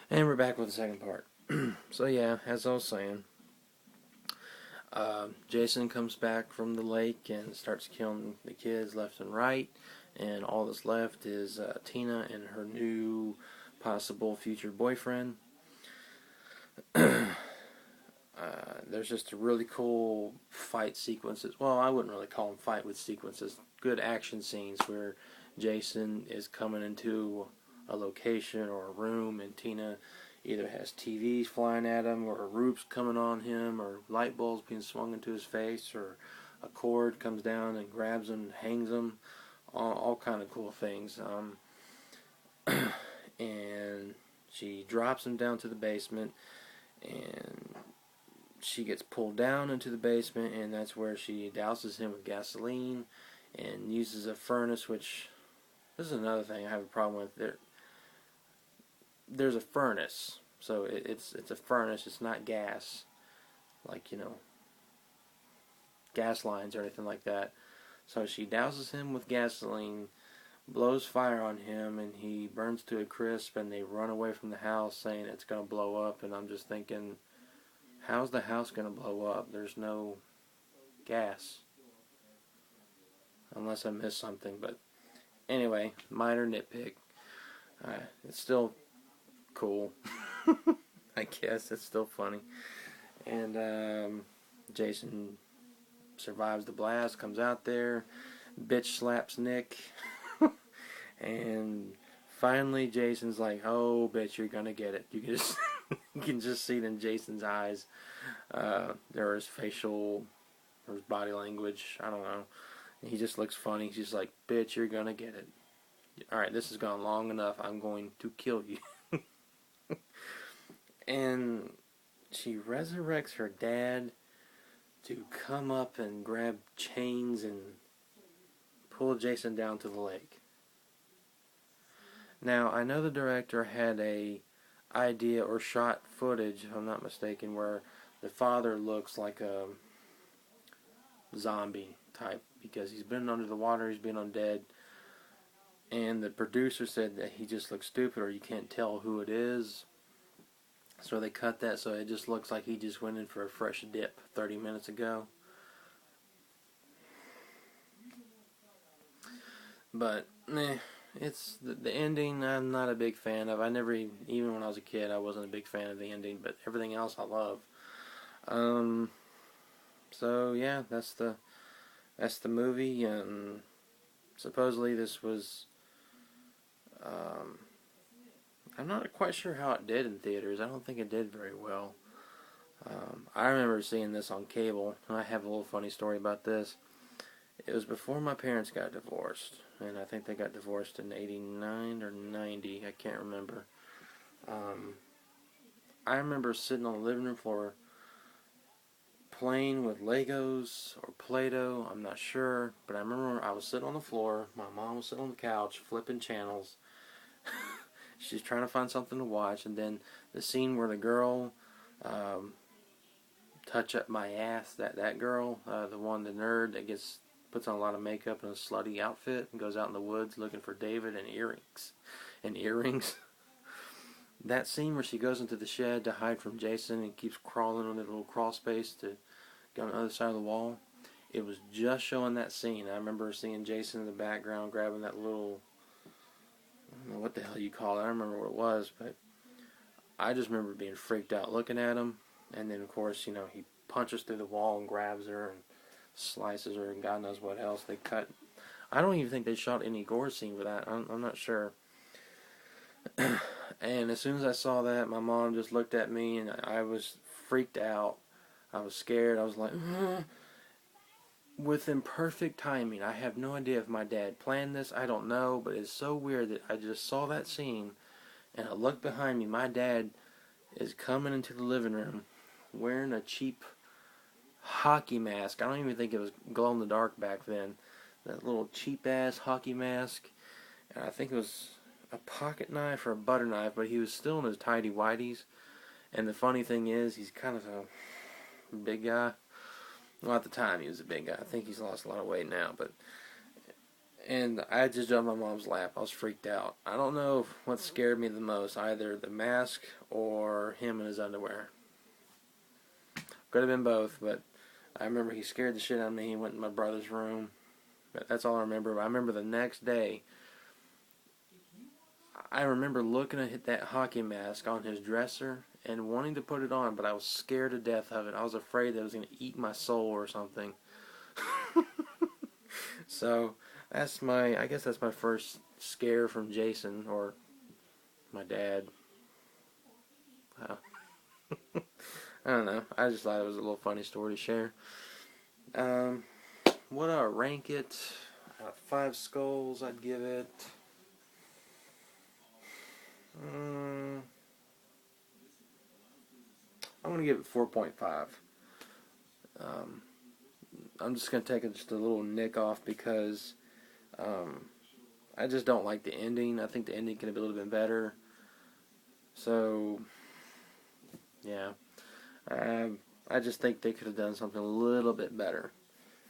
And we're back with the second part. So yeah, as I was saying, Jason comes back from the lake and starts killing the kids left and right, and all that's left is Tina and her new possible future boyfriend. There's just a really cool fight sequences. Well, I wouldn't really call them fight with sequences. Good action scenes where Jason is coming into a location or a room, and Tina either has TVs flying at him, or roofs coming on him, or light bulbs being swung into his face, or a cord comes down and grabs him and hangs him. All kind of cool things. And she drops him down to the basement, and she gets pulled down into the basement, and that's where she douses him with gasoline and uses a furnace, which this is another thing I have a problem with. There's a furnace, so it's a furnace. It's not gas, like gas lines or anything like that. So she douses him with gasoline, blows fire on him, and he burns to a crisp. And they run away from the house, saying it's gonna blow up. And I'm just thinking, how's the house gonna blow up? There's no gas, unless I missed something. But anyway, minor nitpick. It's still cool. I guess it's still funny. And Jason survives the blast, comes out there, bitch slaps Nick, and finally Jason's like, "Oh, bitch, you're gonna get it." You can just you can just see it in Jason's eyes. There is facial or his body language. I don't know. He just looks funny. He's just like, "Bitch, you're gonna get it. All right, this has gone long enough. I'm going to kill you." And she resurrects her dad to come up and grab chains and pull Jason down to the lake. Now, I know the director had a idea or shot footage, if I'm not mistaken, where the father looks like a zombie type because he's been under the water, he's been undead, and the producer said that he just looks stupid or you can't tell who it is. So they cut that so it just looks like he just went in for a fresh dip 30 minutes ago. But, it's the ending I'm not a big fan of. I never, even when I was a kid, I wasn't a big fan of the ending, but everything else I love. So yeah, that's the movie, and supposedly this was, I'm not quite sure how it did in theaters. I don't think it did very well. I remember seeing this on cable, and I have a little funny story about this. It was before my parents got divorced, and I think they got divorced in 89 or 90, I can't remember. I remember sitting on the living room floor playing with Legos or Play-Doh, I'm not sure, but I remember I was sitting on the floor, my mom was sitting on the couch flipping channels. She's trying to find something to watch, and then the scene where the girl touch up my ass, that girl, the nerd that puts on a lot of makeup and a slutty outfit and goes out in the woods looking for David and earrings. That scene where she goes into the shed to hide from Jason and keeps crawling on that little crawl space to go on the other side of the wall. It was just showing that scene. I remember seeing Jason in the background grabbing that little, I don't know what the hell you call it. I don't remember what it was, but I just remember being freaked out looking at him. And then, of course, he punches through the wall and grabs her and slices her and God knows what else they cut. I don't even think they shot any gore scene for that. I'm not sure. And as soon as I saw that, my mom just looked at me and I was freaked out. I was scared. I was like, with imperfect timing. I have no idea if my dad planned this. I don't know, but it's so weird that I just saw that scene and I looked behind me. My dad is coming into the living room wearing a cheap hockey mask. I don't even think it was glow in the dark back then. That little cheap ass hockey mask. And I think it was a pocket knife or a butter knife, but he was still in his tidy whities. And the funny thing is, he's kind of a big guy. Well, at the time he was a big guy. I think he's lost a lot of weight now, but And I just jumped on my mom's lap. I was freaked out. I don't know what scared me the most, either the mask or him in his underwear. Could have been both, but I remember he scared the shit out of me. He went in my brother's room. But that's all I remember. I remember the next day, I remember looking at that hockey mask on his dresser and wanting to put it on, but I was scared to death of it. I was afraid that it was going to eat my soul or something. So I guess that's my first scare from Jason or my dad. I don't know. I just thought it was a little funny story to share. What I rank it? 5 skulls. I'd give it. I'm gonna give it 4.5. I'm just gonna take just a little nick off because I just don't like the ending. I think the ending could have been a little bit better. So yeah, I just think they could have done something a little bit better.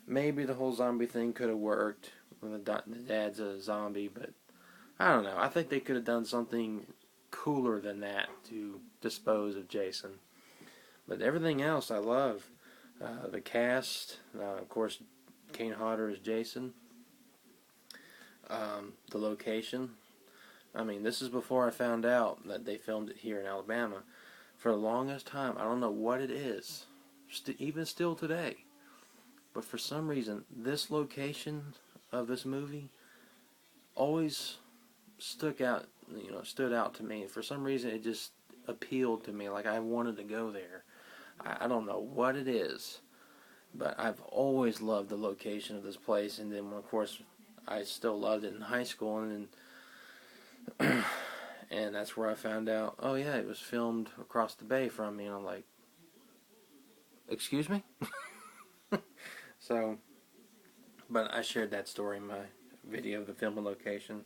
Maybe the whole zombie thing could have worked when the dad's a zombie, but I don't know. I think they could have done something cooler than that to dispose of Jason. But everything else I love. The cast, of course, Kane Hodder is Jason. The location. I mean, this is before I found out that they filmed it here in Alabama. For the longest time, I don't know what it is, even still today. But for some reason, this location of this movie always stood out to me. For some reason, it just appealed to me. Like I wanted to go there. I don't know what it is, but I've always loved the location of this place. And then, of course, I still loved it in high school, and and that's where I found out. Oh yeah, it was filmed across the bay from me, and I'm like, excuse me. So, but I shared that story in my video of the filming location.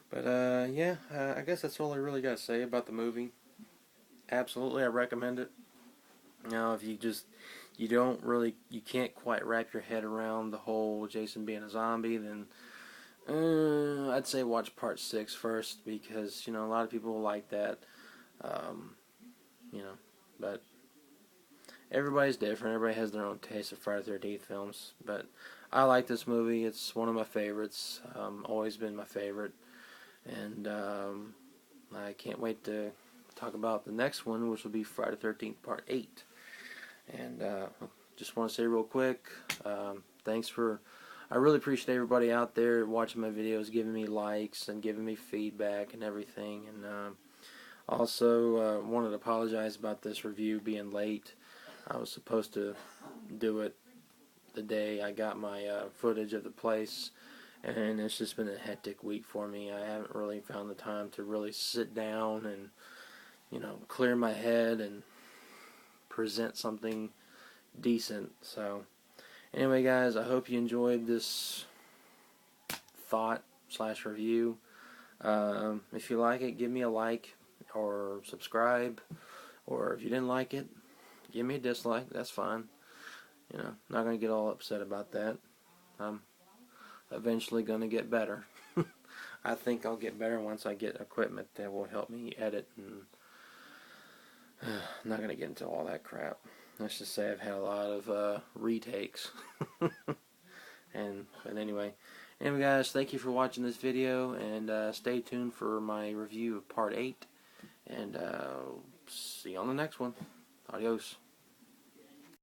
But yeah, I guess that's all I really got to say about the movie. Absolutely, I recommend it. Now, if you can't quite wrap your head around the whole Jason being a zombie, then I'd say watch part 6 first, because a lot of people like that. But everybody's different. Everybody has their own taste of Friday the 13th films. But I like this movie. It's one of my favorites. Always been my favorite. And I can't wait to talk about the next one, which will be Friday the 13th Part 8. And just want to say real quick, I really appreciate everybody out there watching my videos, giving me likes and giving me feedback and everything. And also wanted to apologize about this review being late. I was supposed to do it the day I got my footage of the place, and it's just been a hectic week for me. I haven't really found the time to really sit down and clear my head and present something decent. So anyway, guys, I hope you enjoyed this thought/review. If you like it, give me a like or subscribe, or if you didn't like it, give me a dislike. That's fine. Not going to get all upset about that. I'm eventually going to get better. I think I'll get better once I get equipment that will help me edit, and I'm not going to get into all that crap. Let's just say I've had a lot of retakes. But anyway, guys, thank you for watching this video, and stay tuned for my review of Part 8, and see you on the next one. Adios.